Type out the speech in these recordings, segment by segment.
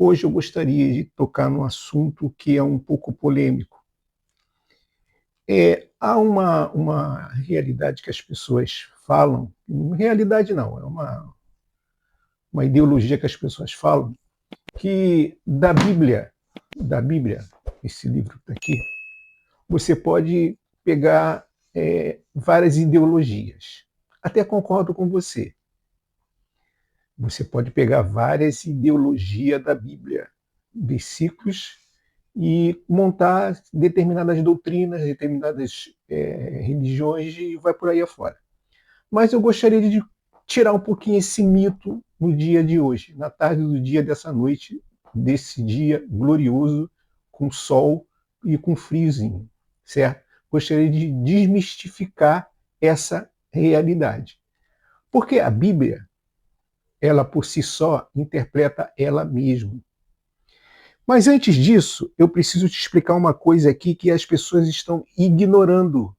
Hoje eu gostaria de tocar num assunto que é um pouco polêmico. Há uma realidade que as pessoas falam, realidade não, é uma ideologia que as pessoas falam, que da Bíblia, esse livro está aqui, você pode pegar várias ideologias. Até concordo com você. Você pode pegar várias ideologias da Bíblia, versículos, e montar determinadas doutrinas, determinadas religiões e vai por aí afora. Mas eu gostaria de tirar um pouquinho esse mito no dia de hoje, na tarde do dia dessa noite, desse dia glorioso, com sol e com friozinho, certo? Gostaria de desmistificar essa realidade. Porque a Bíblia, ela por si só, interpreta ela mesma. Mas antes disso, eu preciso te explicar uma coisa aqui que as pessoas estão ignorando.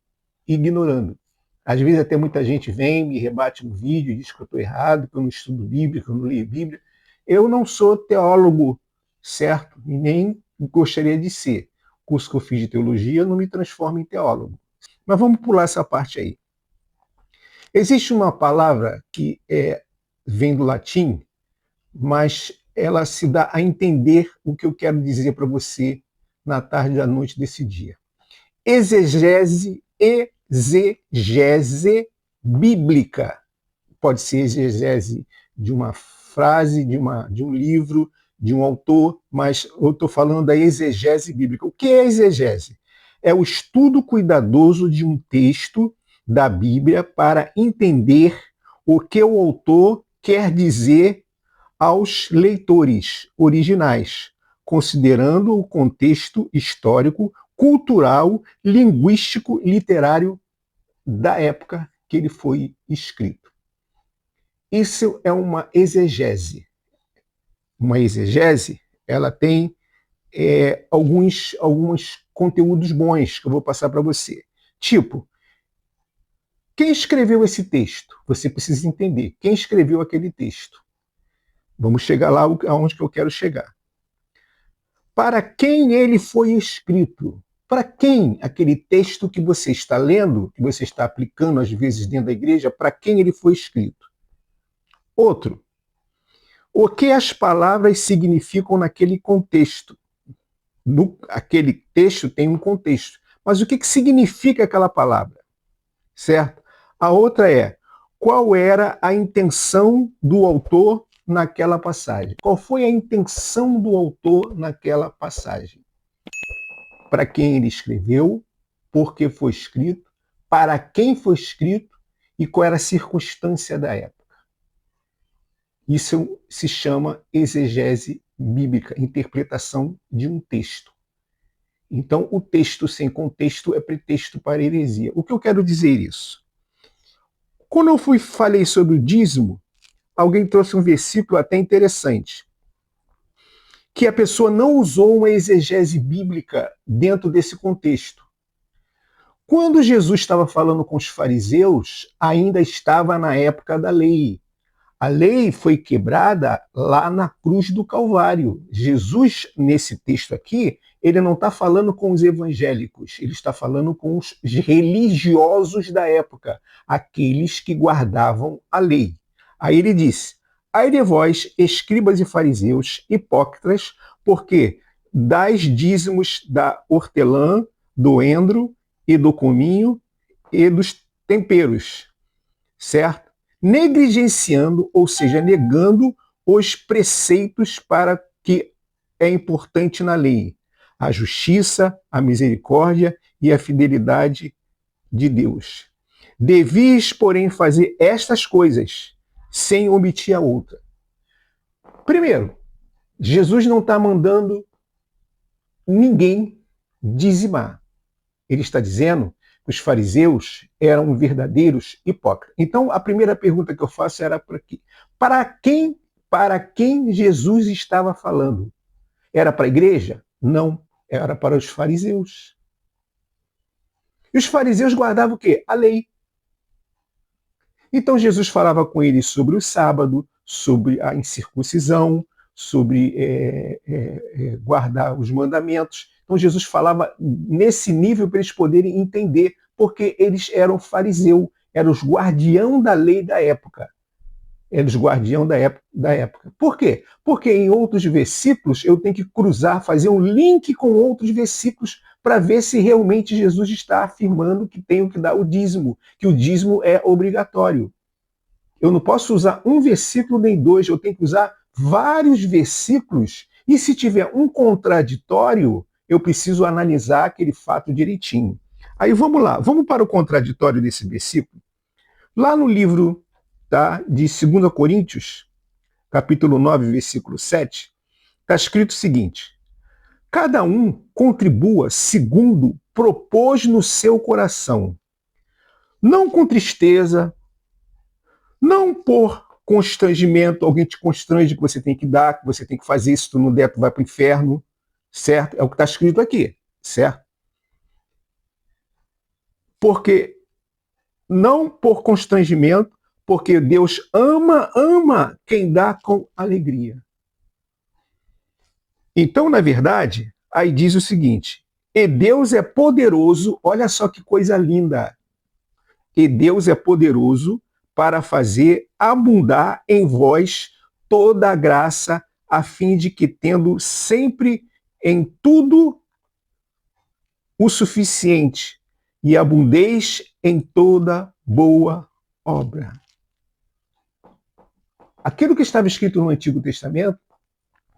Ignorando. Às vezes até muita gente vem, me rebate no vídeo, diz que eu estou errado, que eu não estudo Bíblia, que eu não leio Bíblia. Eu não sou teólogo, certo? E nem gostaria de ser. O curso que eu fiz de teologia não me transforma em teólogo. Mas vamos pular essa parte aí. Existe uma palavra que vem do latim, mas ela se dá a entender o que eu quero dizer para você na tarde da noite desse dia. Exegese bíblica. Pode ser exegese de uma frase, de um livro, de um autor, mas eu estou falando da exegese bíblica. O que é exegese? É o estudo cuidadoso de um texto da Bíblia para entender o que o autor quer dizer aos leitores originais, considerando o contexto histórico, cultural, linguístico, literário da época que ele foi escrito. Isso é uma exegese. Uma exegese, ela tem alguns conteúdos bons que eu vou passar para você. Tipo, quem escreveu esse texto? Você precisa entender. Quem escreveu aquele texto? Vamos chegar lá aonde que eu quero chegar. Para quem ele foi escrito? Para quem aquele texto que você está lendo, que você está aplicando às vezes dentro da igreja, para quem ele foi escrito? Outro, o que as palavras significam naquele contexto? Aquele texto tem um contexto, mas o que significa aquela palavra? Certo? A outra é, qual era a intenção do autor naquela passagem? Qual foi a intenção do autor naquela passagem? Para quem ele escreveu, por que foi escrito, para quem foi escrito e qual era a circunstância da época. Isso se chama exegese bíblica, interpretação de um texto. Então, o texto sem contexto é pretexto para heresia. O que eu quero dizer isso? Quando eu falei sobre o dízimo, alguém trouxe um versículo até interessante, que a pessoa não usou uma exegese bíblica dentro desse contexto. Quando Jesus estava falando com os fariseus, ainda estava na época da lei. A lei foi quebrada lá na cruz do Calvário. Jesus, nesse texto aqui, ele não está falando com os evangélicos, ele está falando com os religiosos da época, aqueles que guardavam a lei. Aí ele disse, ai de vós, escribas e fariseus, hipócritas, porque dais dízimos da hortelã, do endro e do cominho e dos temperos, certo? Negligenciando, ou seja, negando os preceitos para que é importante na lei, a justiça, a misericórdia e a fidelidade de Deus. Devis, porém, fazer estas coisas sem omitir a outra. Primeiro, Jesus não está mandando ninguém dizimar. Ele está dizendo que os fariseus eram verdadeiros hipócritas. Então, a primeira pergunta que eu faço era para quê? Para quem Jesus estava falando? Era para a igreja? Não, era para os fariseus. E os fariseus guardavam o quê? A lei. Então Jesus falava com eles sobre o sábado, sobre a incircuncisão, sobre guardar os mandamentos. Então Jesus falava nesse nível para eles poderem entender, porque eles eram fariseus, eram os guardião da lei da época. Eles guardião da época. Por quê? Porque em outros versículos eu tenho que cruzar, fazer um link com outros versículos para ver se realmente Jesus está afirmando que tenho que dar o dízimo, que o dízimo é obrigatório. Eu não posso usar um versículo nem dois, eu tenho que usar vários versículos, e se tiver um contraditório, eu preciso analisar aquele fato direitinho. Aí vamos lá, vamos para o contraditório desse versículo. Lá no livro de 2 Coríntios, capítulo 9, versículo 7, está escrito o seguinte: cada um contribua segundo propôs no seu coração, não com tristeza, não por constrangimento, alguém te constrange que você tem que dar, que você tem que fazer, se tu não der, tu vai para o inferno, certo? É o que está escrito aqui, certo? Porque, não por constrangimento, porque Deus ama quem dá com alegria. Então, na verdade, aí diz o seguinte: e Deus é poderoso, olha só que coisa linda, e Deus é poderoso para fazer abundar em vós toda a graça, a fim de que, tendo sempre em tudo o suficiente, e abundeis em toda boa obra. Aquilo que estava escrito no Antigo Testamento,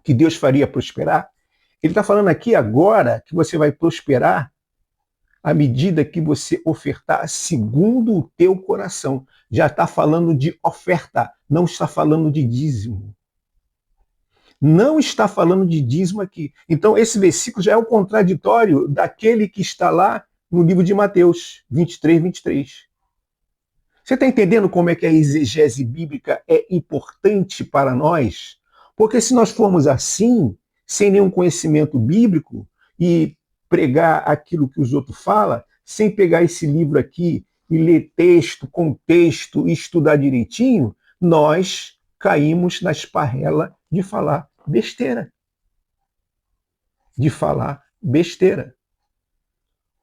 que Deus faria prosperar, ele está falando aqui agora que você vai prosperar à medida que você ofertar segundo o teu coração. Já está falando de oferta, não está falando de dízimo. Não está falando de dízimo aqui. Então, esse versículo já é o contraditório daquele que está lá no livro de Mateus 23, 23. Você está entendendo como é que a exegese bíblica é importante para nós? Porque se nós formos assim, sem nenhum conhecimento bíblico, e pregar aquilo que os outros falam, sem pegar esse livro aqui e ler texto, contexto e estudar direitinho, nós caímos na esparrela de falar besteira. De falar besteira.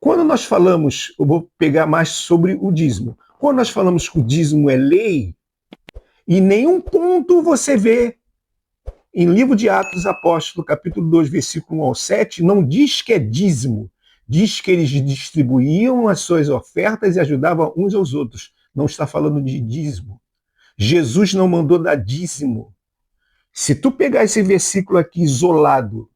Quando nós falamos, eu vou pegar mais sobre o dízimo. Quando nós falamos que o dízimo é lei, em nenhum ponto você vê, em livro de Atos Apóstolos, capítulo 2, versículo 1 ao 7, não diz que é dízimo. Diz que eles distribuíam as suas ofertas e ajudavam uns aos outros. Não está falando de dízimo. Jesus não mandou dar dízimo. Se tu pegar esse versículo aqui isolado,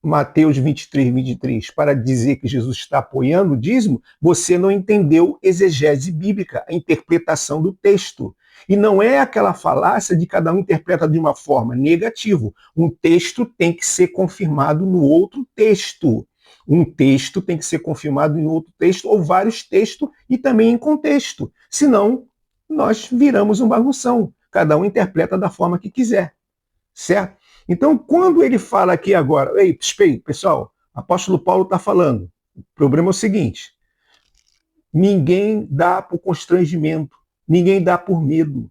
Mateus 23, 23, para dizer que Jesus está apoiando o dízimo, você não entendeu exegese bíblica, a interpretação do texto. E não é aquela falácia de cada um interpreta de uma forma negativa. Um texto tem que ser confirmado no outro texto. Um texto tem que ser confirmado em outro texto, ou vários textos, e também em contexto. Senão, nós viramos um bagunção. Cada um interpreta da forma que quiser. Certo? Então, quando ele fala aqui agora, ei, pessoal, apóstolo Paulo está falando, o problema é o seguinte: ninguém dá por constrangimento, ninguém dá por medo.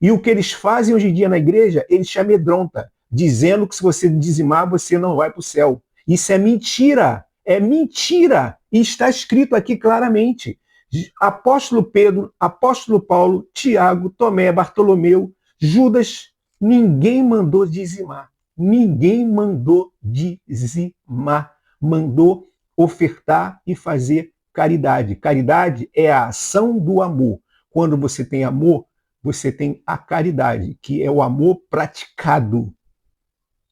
E o que eles fazem hoje em dia na igreja, eles te amedrontam, dizendo que se você dizimar, você não vai para o céu. Isso é mentira, e está escrito aqui claramente. Apóstolo Pedro, apóstolo Paulo, Tiago, Tomé, Bartolomeu, Judas, ninguém mandou dizimar. Ninguém mandou dizimar. Mandou ofertar e fazer caridade. Caridade é a ação do amor. Quando você tem amor, você tem a caridade, que é o amor praticado.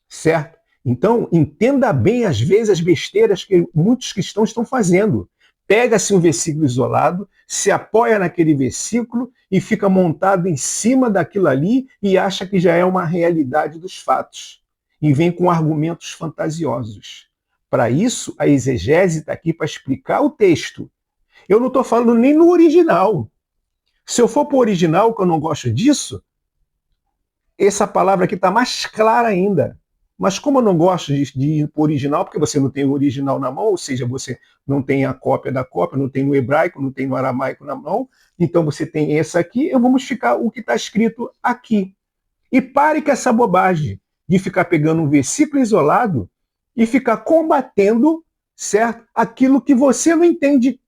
Certo? Então, entenda bem, às vezes, as besteiras que muitos cristãos estão fazendo. Pega-se um versículo isolado, se apoia naquele versículo e fica montado em cima daquilo ali e acha que já é uma realidade dos fatos. E vem com argumentos fantasiosos. Para isso, a exegese está aqui para explicar o texto. Eu não estou falando nem no original. Se eu for para o original, que eu não gosto disso, essa palavra aqui está mais clara ainda. Mas como eu não gosto de ir para o original, porque você não tem o original na mão, ou seja, você não tem a cópia da cópia, não tem no hebraico, não tem no aramaico na mão, então você tem essa aqui, eu vou modificar o que está escrito aqui. E pare com essa bobagem de ficar pegando um versículo isolado e ficar combatendo, certo? Aquilo que você não entende.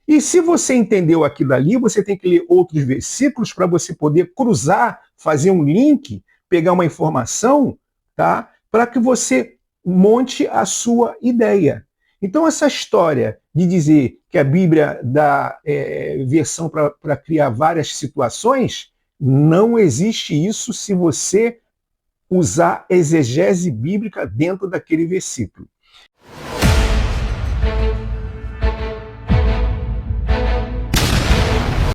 E se você entendeu aquilo ali, você tem que ler outros versículos para você poder cruzar, fazer um link, pegar uma informação, tá? Para que você monte a sua ideia. Então, essa história de dizer que a Bíblia dá versão para criar várias situações, não existe isso se você usar exegese bíblica dentro daquele versículo.